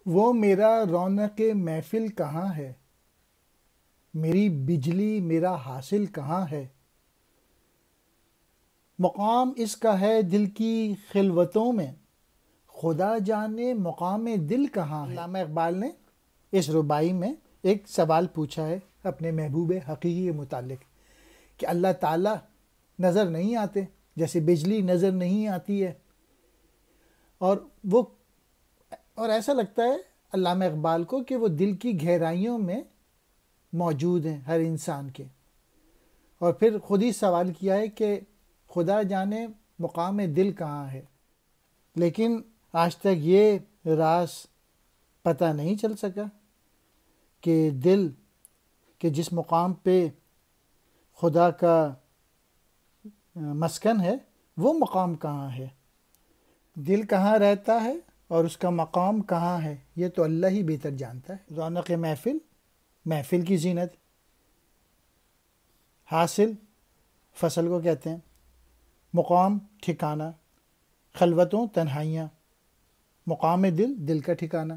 وہ میرا رونق محفل کہاں ہے، میری بجلی میرا حاصل کہاں ہے، مقام اس کا ہے دل کی خلوتوں میں، خدا جانے مقام دل کہاں ہے۔ علامہ اقبال نے اس ربائی میں ایک سوال پوچھا ہے اپنے محبوب حقیقی کے متعلق کہ اللہ تعالیٰ نظر نہیں آتے، جیسے بجلی نظر نہیں آتی ہے، اور وہ اور ایسا لگتا ہے علامہ اقبال کو کہ وہ دل کی گہرائیوں میں موجود ہیں ہر انسان کے، اور پھر خود ہی سوال کیا ہے کہ خدا جانے مقام دل کہاں ہے، لیکن آج تک یہ راز پتہ نہیں چل سکا کہ دل کے جس مقام پہ خدا کا مسکن ہے وہ مقام کہاں ہے، دل کہاں رہتا ہے اور اس کا مقام کہاں ہے، یہ تو اللہ ہی بہتر جانتا ہے۔ رونق محفل، محفل کی زینت، حاصل فصل کو کہتے ہیں، مقام ٹھکانہ، خلوتوں تنہائیاں، مقام دل دل کا ٹھکانہ۔